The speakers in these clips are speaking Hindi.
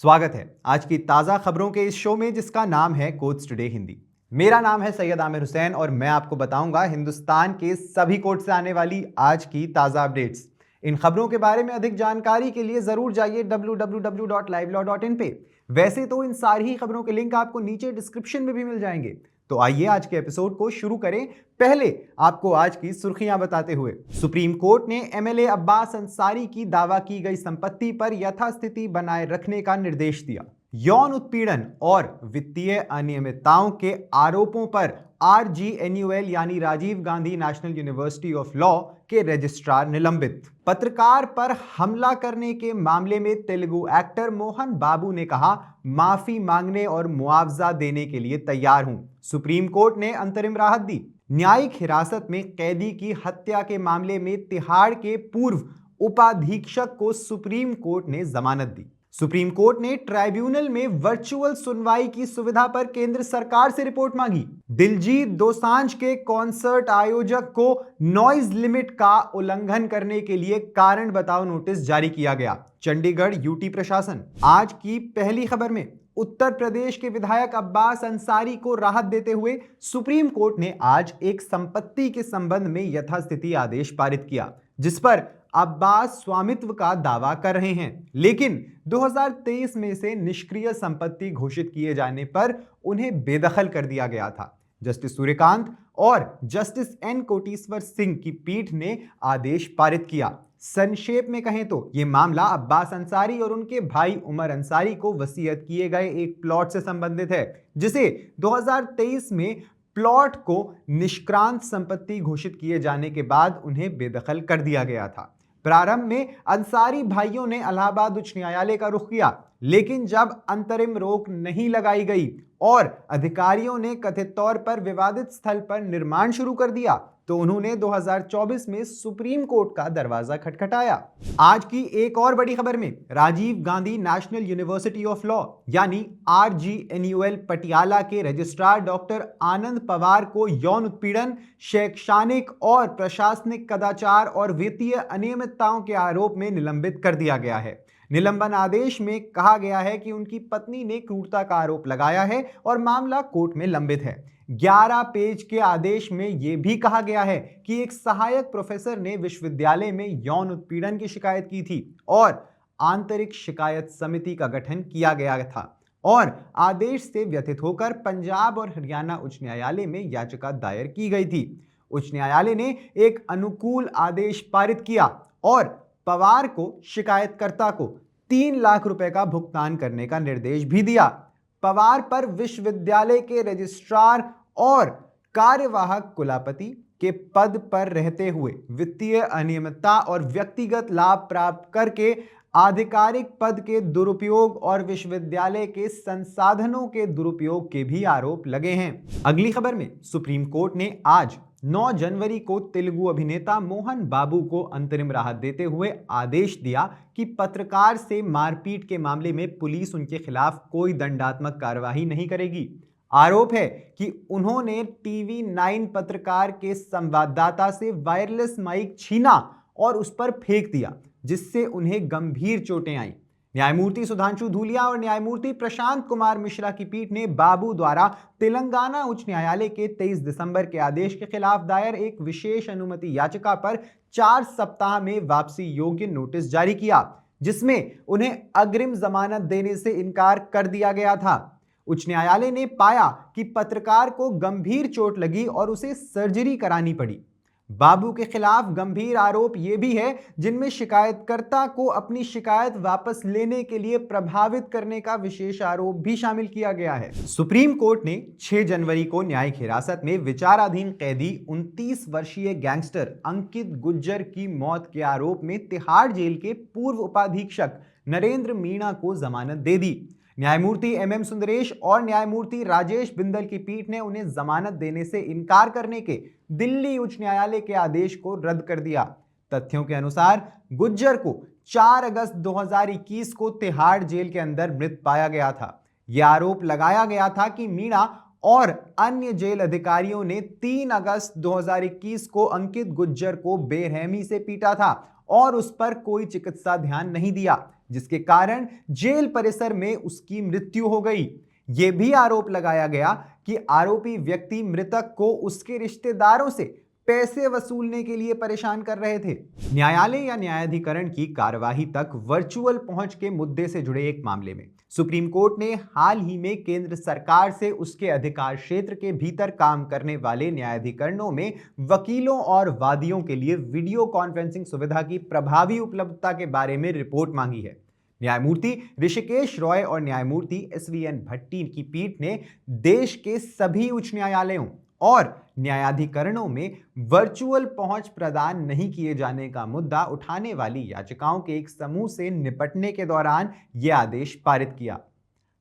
स्वागत है आज की ताज़ा खबरों के इस शो में जिसका नाम है कोट्स टुडे हिंदी। मेरा नाम है सैयद आमिर हुसैन और मैं आपको बताऊंगा हिंदुस्तान के सभी कोर्ट से आने वाली आज की ताज़ा अपडेट्स। इन खबरों के बारे में अधिक जानकारी के लिए जरूर जाइए www.livelaw.in पे। वैसे तो इन सारी ही खबरों के लिंक आपको नीचे डिस्क्रिप्शन में भी मिल जाएंगे। तो आइए आज के एपिसोड को शुरू करें। पहले आपको आज की सुर्खियां बताते हुए, सुप्रीम कोर्ट ने एमएलए अब्बास अंसारी की दावा की गई संपत्ति पर यथास्थिति बनाए रखने का निर्देश दिया। यौन उत्पीड़न और वित्तीय अनियमितताओं के आरोपों पर आरजीएनयूएल यानी Rajiv Gandhi national university of law के रजिस्ट्रार निलंबित। पत्रकार पर हमला करने के मामले में तेलुगु एक्टर मोहन बाबू ने कहा, माफी मांगने और मुआवजा देने के लिए तैयार हूं। सुप्रीम कोर्ट ने अंतरिम राहत दी। न्यायिक हिरासत में कैदी की हत्या के मामले में तिहाड़ के पूर्व उपाधीक्षक को सुप्रीम कोर्ट ने जमानत दी। सुप्रीम कोर्ट ने ट्राइब्यूनल में वर्चुअल सुनवाई की सुविधा पर केंद्र सरकार से रिपोर्ट मांगी। दिलजीत दोसांझ के कॉन्सर्ट आयोजक को नॉइज लिमिट का उल्लंघन करने के लिए कारण बताओ नोटिस जारी किया गया। चंडीगढ़ यूटी प्रशासन। आज की पहली खबर में उत्तर प्रदेश के विधायक अब्बास अंसारी को राहत देते हुए सुप्रीम कोर्ट ने आज एक संपत्ति के संबंध में यथास्थिति आदेश पारित किया, जिस पर अब्बास स्वामित्व का दावा कर रहे हैं, लेकिन 2023 में से निष्क्रिय संपत्ति घोषित किए जाने पर उन्हें बेदखल कर दिया गया था। जस्टिस सूर्यकांत और जस्टिस एन कोटेश्वर सिंह की पीठ ने आदेश पारित किया। संक्षेप में कहें तो यह मामला अब्बास अंसारी और उनके भाई उमर अंसारी को वसीयत किए गए एक प्लॉट से संबंधित है, जिसे 2023 में प्लॉट को निष्क्रांत संपत्ति घोषित किए जाने के बाद उन्हें बेदखल कर दिया गया था। प्रारंभ में अंसारी भाइयों ने इलाहाबाद उच्च न्यायालय का रुख किया, लेकिन जब अंतरिम रोक नहीं लगाई गई और अधिकारियों ने कथित तौर पर विवादित स्थल पर निर्माण शुरू कर दिया, तो उन्होंने 2024 में सुप्रीम कोर्ट का दरवाजा खटखटाया। आज की एक और बड़ी खबर में Rajiv Gandhi national university of law यानी आरजीएनयूएल पटियाला के रजिस्ट्रार डॉक्टर आनंद पवार को यौन उत्पीड़न, शैक्षणिक और प्रशासनिक कदाचार और वित्तीय अनियमितताओं के आरोप में निलंबित कर दिया गया है। निलंबन आदेश में कहा गया है कि उनकी पत्नी ने क्रूरता का आरोप लगाया है और मामला कोर्ट में लंबित है। 11 पेज के आदेश में यह भी कहा गया है कि एक सहायक प्रोफेसर ने विश्वविद्यालय में यौन उत्पीड़न की शिकायत की थी और आंतरिक शिकायत समिति का गठन किया गया था और आदेश से व्यथित होकर पंजाब और हरियाणा उच्च न्यायालय में याचिका दायर की गई थी। उच्च न्यायालय ने एक अनुकूल आदेश पारित किया और पवार को शिकायतकर्ता को 3 लाख रुपए का भुगतान करने का निर्देश भी दिया। पवार पर विश्वविद्यालय के रजिस्ट्रार और कार्यवाहक कुलपति के पद पर रहते हुए वित्तीय अनियमितता और व्यक्तिगत लाभ प्राप्त करके आधिकारिक पद के दुरुपयोग और विश्वविद्यालय के संसाधनों के दुरुपयोग के भी आरोप लगे हैं। अगली खबर में सुप्रीम कोर्ट ने आज 9 जनवरी को तेलुगु अभिनेता मोहन बाबू को अंतरिम राहत देते हुए आदेश दिया कि पत्रकार से मारपीट के मामले में पुलिस उनके खिलाफ कोई दंडात्मक कार्रवाई नहीं करेगी। आरोप है कि उन्होंने टीवी 9 पत्रकार के संवाददाता से वायरलेस माइक छीना और उस पर फेंक दिया, जिससे उन्हें गंभीर चोटें आईं। न्यायमूर्ति सुधांशु धूलिया और न्यायमूर्ति प्रशांत कुमार मिश्रा की पीठ ने बाबू द्वारा तेलंगाना उच्च न्यायालय के 23 दिसंबर के आदेश के खिलाफ दायर एक विशेष अनुमति याचिका पर 4 सप्ताह में वापसी योग्य नोटिस जारी किया, जिसमें उन्हें अग्रिम जमानत देने से इनकार कर दिया गया था। उच्च न्यायालय ने पाया कि पत्रकार को गंभीर चोट लगी और उसे सर्जरी करानी पड़ी। बाबू के खिलाफ गंभीर आरोप ये भी है जिनमें शिकायतकर्ता को अपनी शिकायत वापस लेने के लिए प्रभावित करने का विशेष आरोप भी शामिल किया गया है। सुप्रीम कोर्ट ने 6 जनवरी को न्यायिक हिरासत में विचाराधीन कैदी 29 वर्षीय गैंगस्टर अंकित गुज्जर की मौत के आरोप में तिहाड़ जेल के पूर्व उपाधीक्षक नरेंद्र मीणा को जमानत दे दी। न्यायमूर्ति एमएम सुंदरेश और न्यायमूर्ति राजेश बिंदल की पीठ ने उन्हें जमानत देने से इनकार करने के दिल्ली उच्च न्यायालय के आदेश को रद्द कर दिया। तथ्यों के अनुसार गुज्जर को 4 अगस्त 2021 को तिहाड़ जेल के अंदर मृत पाया गया था। यह आरोप लगाया गया था कि मीणा और अन्य जेल अधिकारियों ने 3 अगस्त 2021 को अंकित गुज्जर को बेरहमी से पीटा था और उस पर कोई चिकित्सा ध्यान नहीं दिया, जिसके कारण जेल परिसर में उसकी मृत्यु हो गई। यह भी आरोप लगाया गया कि आरोपी व्यक्ति मृतक को उसके रिश्तेदारों से पैसे वसूलने के लिए परेशान कर रहे थे। न्यायालय या न्यायाधिकरण की कार्यवाही तक वर्चुअल पहुंच के मुद्दे से जुड़े एक मामले में सुप्रीम कोर्ट ने हाल ही में केंद्र सरकार से उसके अधिकार क्षेत्र के भीतर काम करने वाले न्यायाधिकरणों में वकीलों और वादियों के लिए वीडियो कॉन्फ्रेंसिंग सुविधा की प्रभावी उपलब्धता के बारे में रिपोर्ट मांगी है। न्यायमूर्ति ऋषिकेश रॉय और न्यायमूर्ति एसवीएन भट्टी की पीठ ने देश के सभी उच्च न्यायालयों और न्यायाधिकरणों में वर्चुअल पहुंच प्रदान नहीं किए जाने का मुद्दा उठाने वाली याचिकाओं के एक समूह से निपटने के दौरान यह आदेश पारित किया।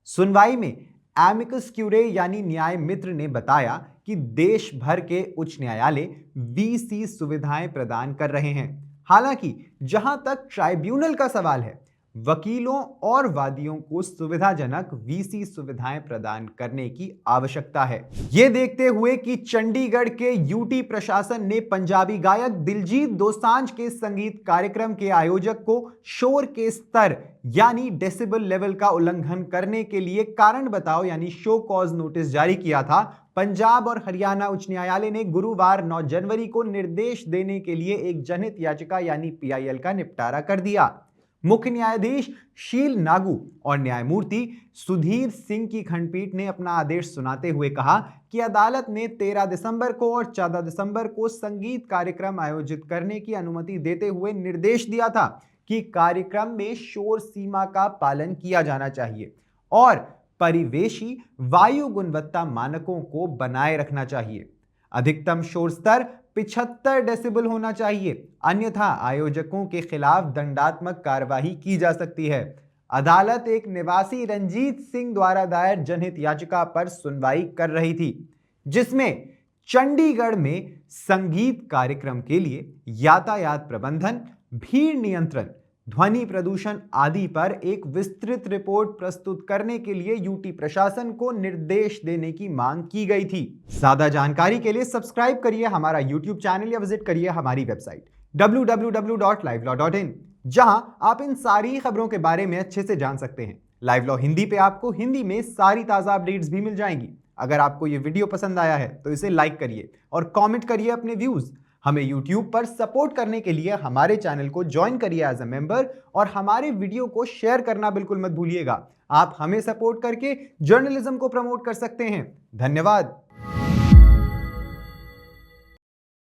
सुनवाई में एमिकस क्यूरे यानी न्याय मित्र ने बताया कि देश भर के उच्च न्यायालय वीसी सुविधाएं प्रदान कर रहे हैं। हालांकि जहां तक ट्राइब्यूनल का सवाल है, वकीलों और वादियों को सुविधाजनक वीसी सुविधाएं प्रदान करने की आवश्यकता है। यह देखते हुए कि चंडीगढ़ के यूटी प्रशासन ने पंजाबी गायक दिलजीत दोसांझ के संगीत कार्यक्रम के आयोजक को शोर के स्तर यानी डेसिबल लेवल का उल्लंघन करने के लिए कारण बताओ यानी शो कॉज नोटिस जारी किया था, पंजाब और हरियाणा उच्च न्यायालय ने गुरुवार 9 जनवरी को निर्देश देने के लिए एक जनहित याचिका यानी पीआईएल का निपटारा कर दिया। मुख्य न्यायाधीश शील नागू और न्यायमूर्ति सुधीर सिंह की खंडपीठ ने अपना आदेश सुनाते हुए कहा कि अदालत ने 13 दिसंबर को और 14 दिसंबर को संगीत कार्यक्रम आयोजित करने की अनुमति देते हुए निर्देश दिया था कि कार्यक्रम में शोर सीमा का पालन किया जाना चाहिए और परिवेशी वायु गुणवत्ता मानकों को बनाए रखना चाहिए। अधिकतम शोर स्तर 75 डेसिबल होना चाहिए, अन्यथा आयोजकों के खिलाफ दंडात्मक कार्रवाई की जा सकती है। अदालत एक निवासी रंजीत सिंह द्वारा दायर जनहित याचिका पर सुनवाई कर रही थी, जिसमें चंडीगढ़ में संगीत कार्यक्रम के लिए यातायात प्रबंधन, भीड़ नियंत्रण, ध्वनि प्रदूषण आदि पर एक विस्तृत रिपोर्ट प्रस्तुत करने के लिए यूटी प्रशासन को निर्देश देने की मांग की गई थी। ज्यादा जानकारी के लिए सब्सक्राइब करिए हमारा यूट्यूब चैनल या विजिट करिए हमारी वेबसाइट www.livelaw.in, जहां आप इन सारी खबरों के बारे में अच्छे से जान सकते हैं। लाइव लॉ हिंदी पे आपको हिंदी में सारी ताजा अपडेट्स भी मिल जाएंगी। अगर आपको ये वीडियो पसंद आया है तो इसे लाइक करिए और कमेंट करिए अपने व्यूज। हमें YouTube पर सपोर्ट करने के लिए हमारे चैनल को ज्वाइन करिए एज अ मेंबर और हमारे वीडियो को शेयर करना बिल्कुल मत भूलिएगा। आप हमें सपोर्ट करके जर्नलिज्म को प्रमोट कर सकते हैं। धन्यवाद।